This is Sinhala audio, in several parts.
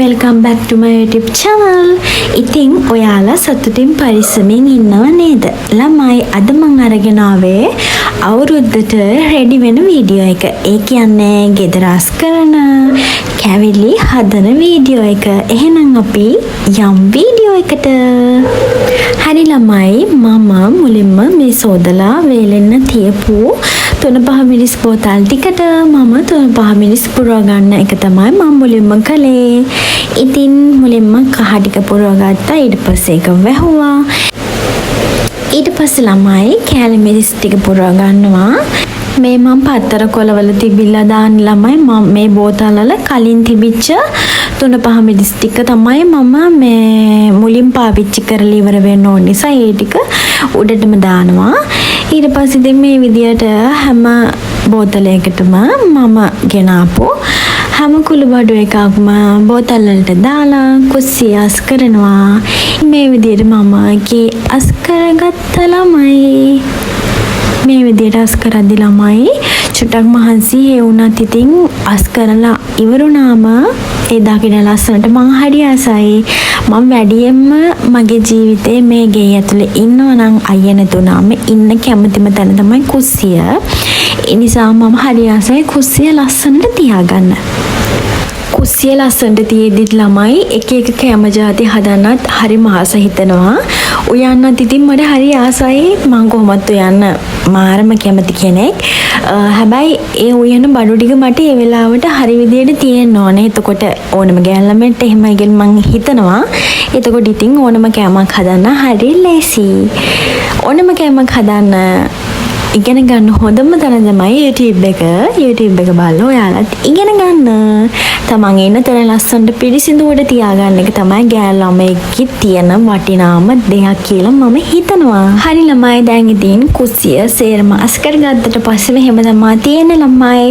welcome back to my YouTube channel. ඉතින් ඔයාලා සතුටින් පරිස්සමින් ඉන්නව නේද? ළමයි අද මම අරගෙන ආවේ අවුරුද්දට රෙඩි වෙන වීඩියෝ එක. ඒ කියන්නේ ගෙදර අස්කරන කැවිලි හදන වීඩියෝ එක. එහෙනම් අපි යම් වීඩියෝ එකට. හරි ළමයි මම මුලින්ම මේ සෝදලා වේලෙන්න තියපු 3-5 මිනිස් බෝතල් ටිකට මම 3-5 මිනිස් පුරව ගන්න එක තමයි මම මුලින්ම කළේ. ඉතින් මුලින්ම කහ ටික පුරව ගත්තා. ඊට පස්සේ ඒක වැහුවා. ඊට පස්සේ ළමයි කෑලි මිරිස් ටික පුරව ගන්නවා. මේ මම පත්තර කොළවල තිබිලා දාන ළමයි මම මේ බෝතල් වල කලින් තිබිච්ච 3-5 මිරිස් ටික තමයි මම මේ මුලින් පාවිච්චි කරලා ඉවර වෙන්න ඕන නිසා ඒ ටික උඩටම දානවා. ඊට පස්සේ ඉතින් මේ විදියට හැම බෝතලයකටම මම ගෙනාපු හැම කුළුබඩු එකක්ම බෝතල් වලට දාලා කුස්සිය අස් කරනවා. මේ විදියට මම අස් කරගත්ත ළමයි. මේ විදියට අස් කරද්දි ළමයි චුට්ටක් මහන්සි ඒ වුණත් ඉතින් අස් කරලා ඉවරුනාම ඒ දකින ලස්සනට මං හරි ආසයි. මම වැඩියෙන්ම මගේ ජීවිතේ මේ ගේ ඇතුලේ ඉන්නවා නම් අයියා නැතුණාම ඉන්න කැමතිම තැන තමයි කුස්සිය. ඒ නිසා මම හරි ආසයි කුස්සිය ලස්සනට තියාගන්න. කුස්සිය ලස්සනට තියෙද්දිත් ළමයි එක එක කැම જાති හදන්නත් හරිම ආස හිතෙනවා. උයන්නත් ඉතින් මට හරි ආසයි. මම කොහොමත් උයන්න මාරම කැමති කෙනෙක්. හැබැයි ඒ උයන බඩු ටික මට ඒ වෙලාවට හරි විදියට තියෙන්න ඕනේ. එතකොට ඕනම ගෑල්ලමෙන්ට එහෙමයි කියලා මං හිතනවා. එතකොට ඉතින් ඕනම කැමක් හදන්න හරි ලේසි. ඕනම කැමක් හදන්න ඉගෙන ගන්න හොඳම තැන තමයි YouTube එක. YouTube එක බලලා ඔයාලත් ඉගෙන ගන්න. තමන් ඉන්න තැන ලස්සනට පිරිසිදුවට තියාගන්න එක තමයි ගෑල් ළමයෙක්ගේ තියෙන වටිනාම දෙයක් කියලා මම හිතනවා. හරි ළමයි දැන් ඉතින් කුස්සිය සේරම අස් කරගත්තට පස්සේ මෙහෙම තමයි තියෙන ළමයි.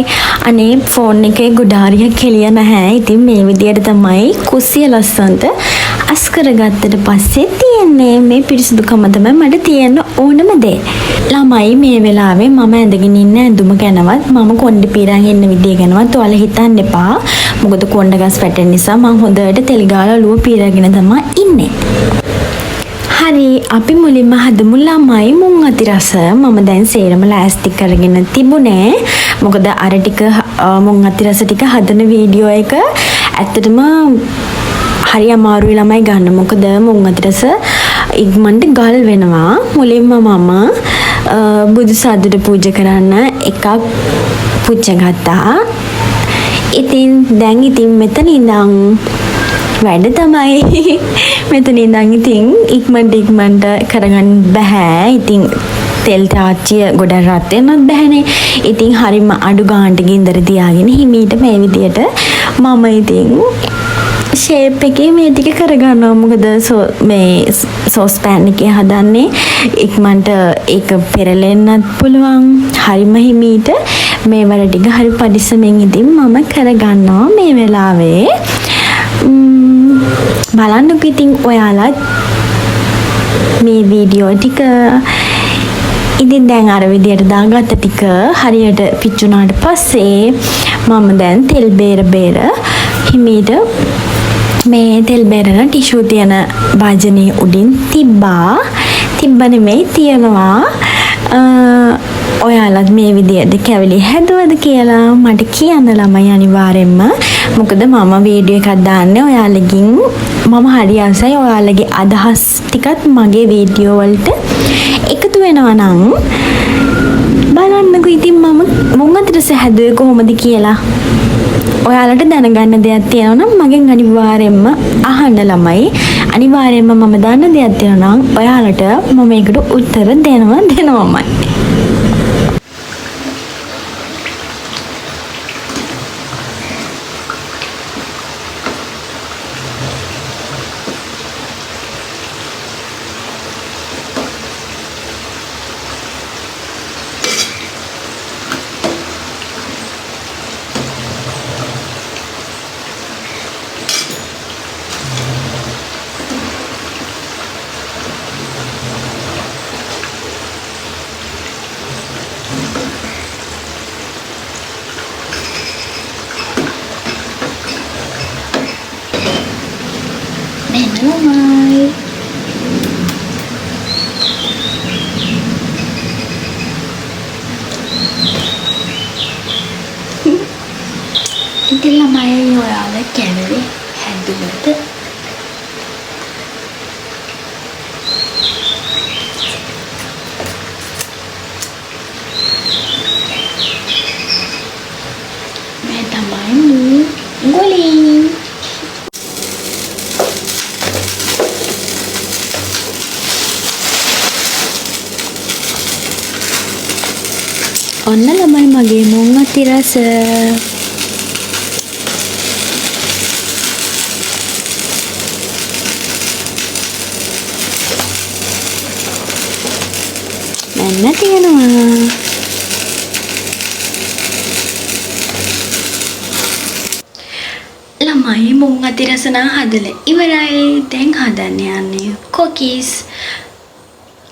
අනේ ෆෝන් එකේ ගොඩාරියක් කෙලිය නැහැ. ඉතින් මේ විදියට තමයි කුස්සිය ලස්සනට අස් කරගත්තට පස්සේ තියෙන්නේ. මේ පිරිසිදුකම තමයි මට තියෙන ඕනම දේ. ළමයි මේ වෙලාවේ මම ඇඳගෙන ඉන්න ඇඳුම ගැනවත් මම කොණ්ඩේ පීරන් ඉන්න විදිය ගැනවත් ඔයාලා හිතන්න එපා. මොකද කොණ්ඩ ගස් වැටෙන නිසා මම හොඳට තෙල් ගාලා ලුව පීරගෙන තමයි ඉන්නේ. හරි අපි මුලින්ම හදමු ළමයි මුං අති රස. මම දැන් සේරම ලෑස්ති කරගෙන තිබුණේ. මොකද අර ටික මුං අති රස ටික හදන වීඩියෝ එක ඇත්තටම හරි අමාරුයි ළමයි ගන්න. මොකද මුං අති රස ඉක්මනට ගල් වෙනවා. මුලින්ම මම බුදු සාදුට පූජා කරන්න එකක් පුච්ච ගත්තා. ඉතින් දැන් ඉතින් මෙතන ඉඳන් වැඩ තමයි. මෙතන ඉඳන් ඉතින් ඉක්මනට කරගන්න බෑ. ඉතින් තෙල් තාච්චිය ගොඩ රත් වෙනත් බෑනේ. ඉතින් හරිම අඩු ගානට ගින්දර තියාගෙන හිමීට මේ විදියට මම ඉතින් ෂේප් එකේ මේ ටික කරගන්නවා. මොකද මේ සෝස් පෑන් එකේ හදන්නේ ඉක්මනට ඒක පෙරලෙන්නත් පුළුවන්. හරිම හිමීට මේ වල ටික හරි පරිස්සමෙන් ඉතින් මම කරගන්නවා මේ වෙලාවේ. බලන්නකෝ ඉතින් ඔයාලා මේ වීඩියෝ ටික. ඉතින් දැන් අර විදියට දාගත්ත ටික හරියට පිච්චුනාට පස්සේ මම දැන් තෙල් බේර හිමීට මේ තෙල් බේරන ටිෂු තියෙන වාජනේ උඩින් තිබ්බ නෙමෙයි තියනවා. ඔයාලත් මේ විදියට කැවිලි හැදුවද කියලා මට කියන්න ළමයි අනිවාර්යෙන්ම. මොකද මම වීඩියෝ එකක් දාන්නේ ඔයාලගෙන් මම හරි ආසයි ඔයාලගේ අදහස් ටිකත් මගේ වීඩියෝ වලට එකතු වෙනවා නම් බලන්නකෝ ඉතින් මම මුං අති රස හැදුවේ කොහොමද කියලා. ඔයාලට දැනගන්න දෙයක් තියෙනවා නම් මගෙන් අනිවාර්යෙන්ම අහන්න ළමයි. අනිවාර්යෙන්ම මම දන්න දෙයක් තියෙනවා නම් ඔයාලට මම ඒකට උත්තර දෙනවමයි. ළමයි ඉතින් ළමයි ඔයාලා කැමරේ හැදුවද මේ තමයි ගොලී ඔන්න ළමයි මගේ මුං අතිරස මෙන්න තියෙනවා ළමයි මුං අතිරස නම් හදලා ඉවරයි දැන් හදන්න යන්නේ කොකිස්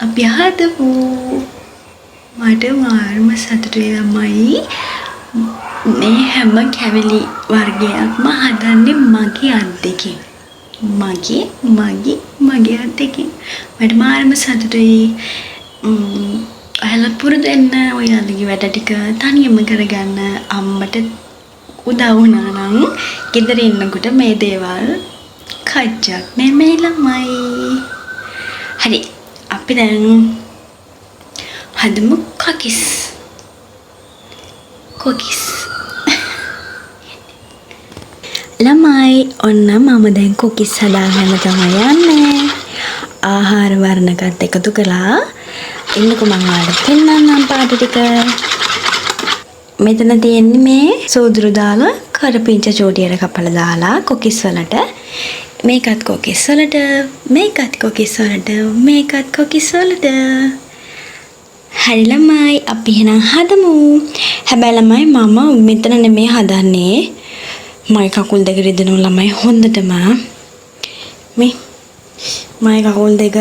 අපි හදමු මට මාර්ම සතුටුයි ළමයි මේ හැම කැවිලි වර්ගයක්ම හදන්නේ මගේ අත් දෙකින් මගේ අත් දෙකින් මට මාර්ම සතුටුයි ඔයාලා පුරුදු වෙන්න ඔයාලගේ වැඩ ටික තනියම කරගන්න අම්මට උදව් වුණා නම් ගෙදර ඉන්නකොට මේ දේවල් කච්චක් නෙමෙයි ළමයි හරි අපි දැන් හදමු කොකිස් ළමයි ඔන්න මම දැන් කොකිස් හදාගෙන තමයි යන්නේ ආහාර වර්ණකත් එකතු කළා ඉන්නකෝ මම ඔයාලට පෙන්නන්නම් පාට ටික මෙතන තියෙන්නේ මේ සෝදුරු දාලා කරපිංච චෝටියට කපලා දාලා කොකිස් වලට මේකත් කොකිස් වලට මේකත් කොකිස් වලට මේකත් කොකිස් වලට හරි ළමයි අපි එහෙනම් හදමු. හැබැයි ළමයි මම මෙතන නෙමෙයි හදන්නේ. මගේ කකුල් දෙක රිදෙනවා ළමයි හොඳටම. මේ මගේ කකුල් දෙක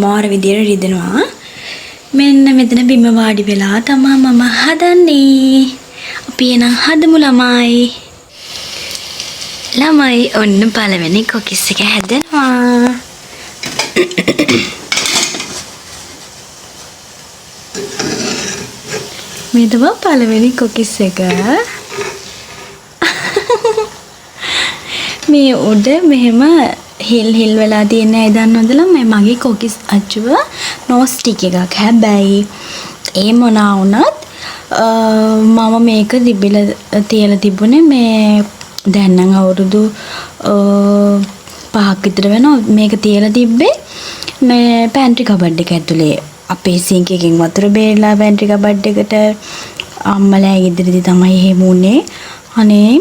මාර විදියට රිදෙනවා. මෙන්න මෙතන බිම වාඩි වෙලා තමයි මම හදන්නේ. අපි එහෙනම් හදමු ළමයි. ළමයි ඔන්න පළවෙනි කොකිස් එක හැදෙනවා. මේ තමයි පළවෙනි කොකිස් එක. මේ උඩ මෙහෙම හිල් වෙලා තියෙන අය දන්නවද ළමයි මගේ කොකිස් අච්චුව නොස්ටික් එකක්. හැබැයි ඒ මොනා වුණත් මම මේක තිබිලා තියලා තිබුණේ මේ දැන් නම් අවුරුදු 5ක් විතර වෙනවා මේක තියලා තිබ්බේ මේ පැන්ට්‍රි කබඩ් එක ඇතුලේ. අපේ සිංක් එකෙන් වතුර බේරලා පැන්ට්‍රි කබඩ් එකට අම්මලා ගෙදරදී තමයි එහෙම උනේ. අනේ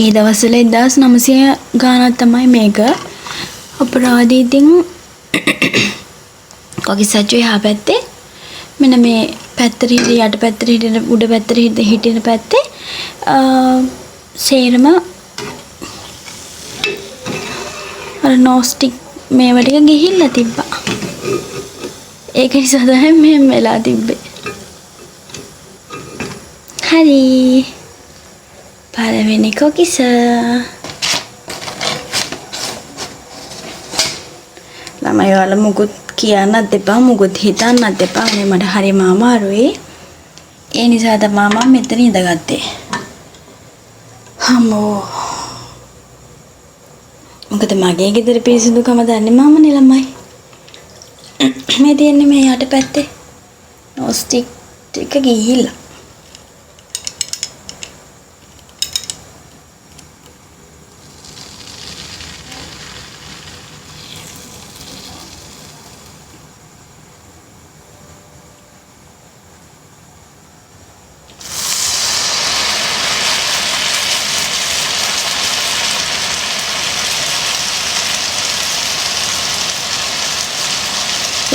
ඒ දවස්වල 1900 ගානක් තමයි මේක අපරාධී. ඉතින් කොකිස් අච්චු එහා පැත්තේ මෙන්න මේ පැත්තට යට පැත්තට හිටින උඩ පැත්තට හිටින පැත්තේ සේරම අර නොස්ටික් මේවා ටික ගිහිල්ලා තිබ්බා. ඒක නිසා තමයි මෙහෙම වෙලා තිබ්බේ. හරි. පළවෙනි කොකිස. ළමයි ඔයාලා මුකුත් කියන්නත් එපා මුකුත් හිතන්නත් එපා. මේ මට හරිම අමාරුයි. ඒ නිසා තමයි මම මෙතන ඉඳගත්තේ. හම්බෝ. මොකද මගේ ගෙදර පිරිසිදුකම දන්නේ මමනේ ළමයි. මේ තියෙන්නේ මේ යට පැත්තේ නොස්ටික් ටික ගිහිල්ලා.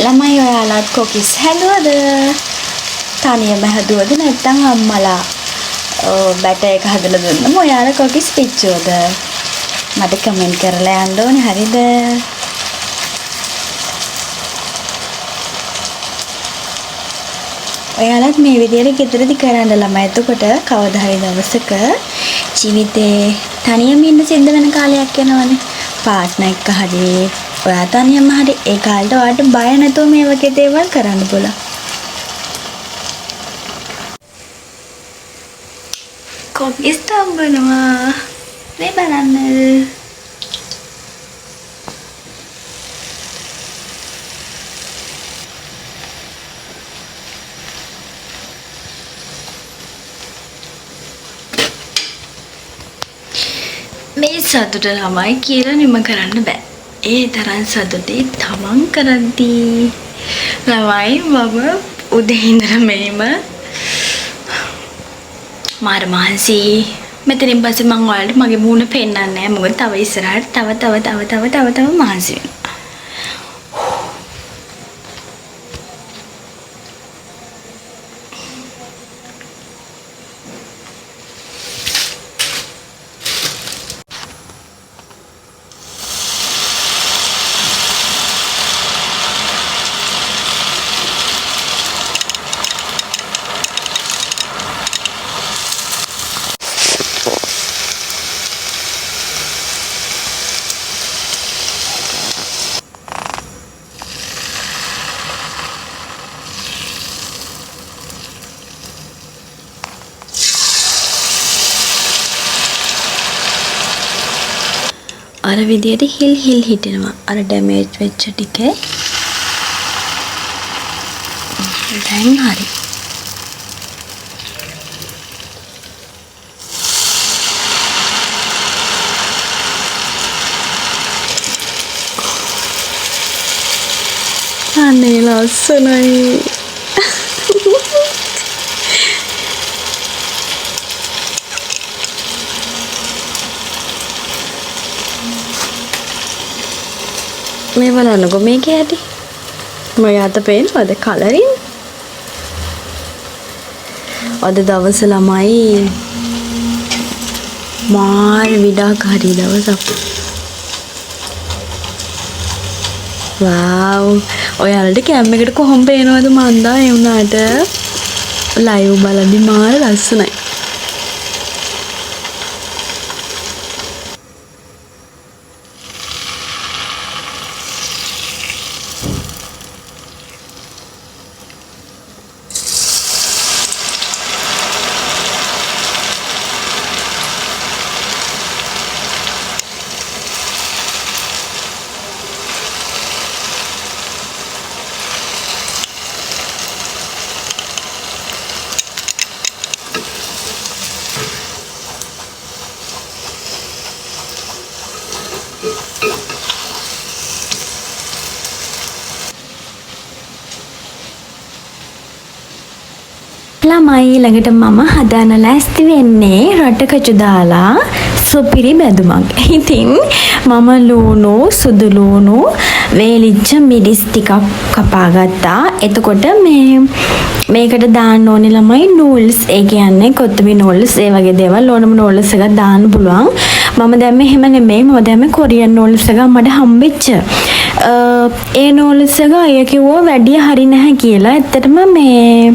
ළමයි ඔයාලත් කොකිස් හැදුවද? තනියම හැදුවද නැත්නම් අම්මලා බැටර් එක හදලා දුන්නම ඔයාලා කොකිස් පිච්චුවද? මට කමෙන්ට් කරලා යන්න ඕනේ හරිද? ඔයාලත් මේ විදියට ගෙදරදී කරන්න ළමයි. එතකොට කවදා හරි දවසක ජීවිතේ තනියම ඉන්න සිද්ධ වෙන කාලයක් යනවනේ. පාර්ට්නර් එක්ක හරි ඔයා තනියම හරි ඒ කාලේට ඔයාට බය නැතුව මේ වගේ දේවල් කරන්න පුළුවන්. කොක්ස් තම්බනවා මේ බලන්න. මේ සතුට ළමයි කියලා නිම කරන්න බෑ. ඒ තරම් සතුටේ තමන් කරද්දී ළමයි මම උදේ ඉඳලා මෙහෙම මාර මහන්සි. මෙතනින් පස්සේ මම ඔයාලට මගේ මූණ පෙන්නන්නේ නැහැ. මොකද තව ඉස්සරහට තව මහන්සි වෙනවා. අර විදියට හිල් හිටිනවා. අර ඩැමේජ් වෙච්ච ටිකේ දැන් හරි. අනේ ලස්සනයි. මේ බලන්නකො මේකේ ඇති. මගේ අත පේනවද කලරින්? අද දවස ළමයි මාර විඩාකාරී දවසක්. වව්. ඔයාලට කැම් එකට කොහොම පේනවද මන්දා ඒ වුණාට ලයිව් බලද්දි මාර ලස්සනයි. ළමයි ළඟට මම හදාන ලෑස්ති වෙන්නේ රටකචු දාලා සුපිරි බැදුමක්. ඉතින් මම ලුණු සුදු ලුණු වේලිච්ච මිරිස් ටිකක් කපා ගත්තා. එතකොට මේකට දාන්න ඕනේ ළමයි නූල්ස්. ඒ කියන්නේ කොත්තුමි නූල්ස් ඒ වගේ දේවල් ඕනම නූල්ස් එකක් දාන්න පුළුවන්. මම දැම්මේ එහෙම නෙමෙයි. මම දැම්මේ කොරියන් නූල්ස් එකක් මට හම්බෙච්ච. ඒ නූල්ස් එක අය කිව්වා වැඩි හරි නැහැ කියලා. ඇත්තටම මේ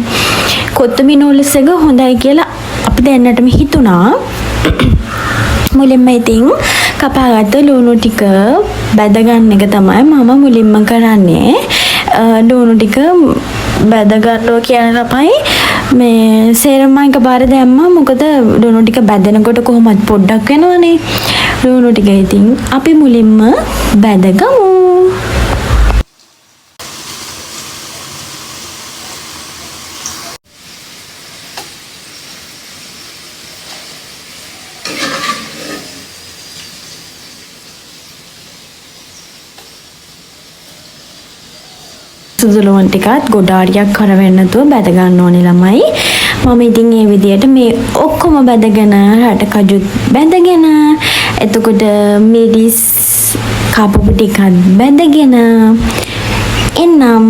කොත්තුමි නූල්ස් එක හොඳයි කියලා අපි දෙන්නටම හිතුණා. මුලින්ම ඉතින් කපාගත්ත ලුණු ටික බැද ගන්න එක තමයි මම මුලින්ම කරන්නේ. ලුණු ටික බැද ගන්නවා කියන ළමයි මේ සේරම එකපාර දැම්මා. මොකද ලුණු ටික බැදෙනකොට කොහොමද පොඩ්ඩක් වෙනවනේ. ලුණු ටික ඉතින් අපි මුලින්ම බැදගමු. සුදුලුවන් ටිකත් ගොඩාරියක් කර වෙන්න නැතුව බැද ගන්න ඕනේ ළමයි. මම ඉතින් මේ විදියට මේ ඔක්කොම බැදගෙන රටකජුත් බැදගෙන එතකොට මිරිස් කපපු ටිකත් බැදගෙන එන්නම්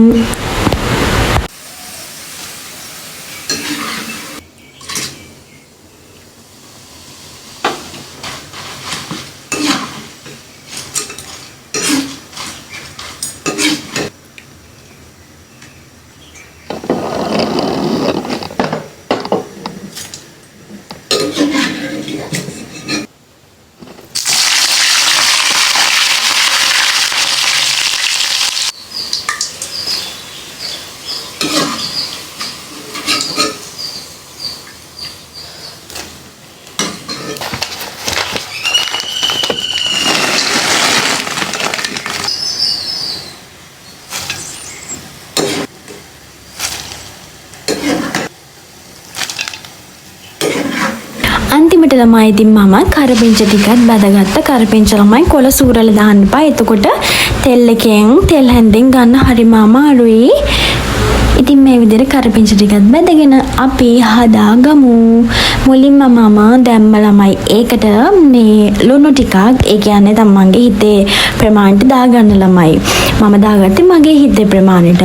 ළමයි ඉතින් මම කරපිංච ටිකක් බැදගත්ත. කරපිංච ළමයි කොළ සූරල දාන්න එපා. එතකොට තෙල් එකෙන් තෙල් හැන්දෙන් ගන්න හරිම අමාරුයි. ඉතින් මේ විදිහට කරපිංච ටිකක් බැදගෙන අපි හදාගමු. මුලින්ම මම දැම්ම ළමයි ඒකට මේ ලුණු ටිකක්, ඒ කියන්නේ තමන්ගේ හිතේ ප්‍රමාණයට දාගන්න ළමයි. මම දාගත්තේ මගේ හිතේ ප්‍රමාණයට.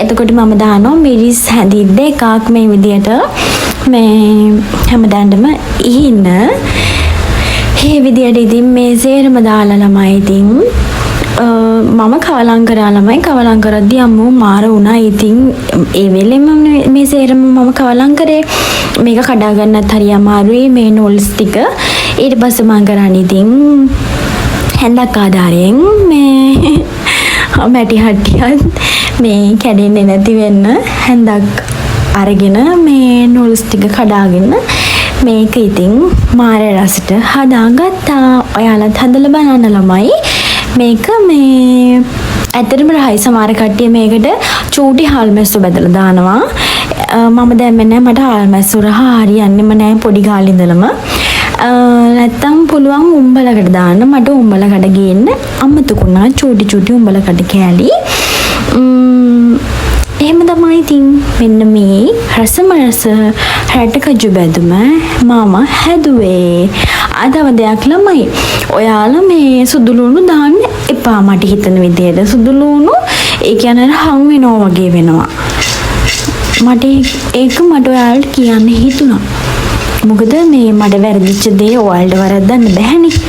එතකොට මම දානවා මිරිස් හැඳි දෙකක් මේ විදිහට මේ හැමදාටම ඉහින්න. මේ විදිහට ඉතින් මේ සේරම දාලා ළමයි ඉතින් මම කවලම් කරා ළමයි. කවලම් කරද්දී අම්මෝ මාර වුණා. ඉතින් ඒ වෙලෙම මේ සේරම මම කවලම් කරේ. මේක කඩා ගන්නත් හරි අමාරුයි මේ නූල්ස් ටික. ඊට පස්සේ මම කරන්නේ ඉතින් හැන්දක් ආධාරයෙන් මේ මැටි හට්ටියක් මේ කැඩෙන්නේ නැති වෙන්න හැන්දක් අරගෙන මේ නූල්ස් ටික කඩාගෙන මේක ඉතින් මාර රසට හදාගත්තා. ඔයාලත් හදලා බලන්න ළමයි. මේක මේ ඇත්තටම රහයි සමහර කට්ටිය මේකට චූටි හාල්මැස්සු බදලා දානවා. මම දැම්මේ නැහැ. මට හාල්මැස්සු රහ හරියන්නේම නැහැ පොඩි කාලේ ඉඳලම. නැත්තම් පුළුවන් උඹලකට දාන්න. මට උඹලකට ගේන්න අමතකුණා චූටි උඹලකට කෑලි. එහෙම තමයි ඉතින් මෙන්න මේ රසම රස රටකජු බැදුම මම හැදුවේ. අදව දෙයක් ළමයි. ඔයාලා මේ සුදු ලුණු දාන්න එපා මට හිතන විදියට. සුදු ලුණු ඒ කියන්නේ හම් වෙනවා වගේ වෙනවා. මට ඒක මට ඔයාලට කියන්න හිතුණා. මොකද මේ මට වැරදිච්ච දේ ඔයාලට වරද්දන්න බැහැනේ.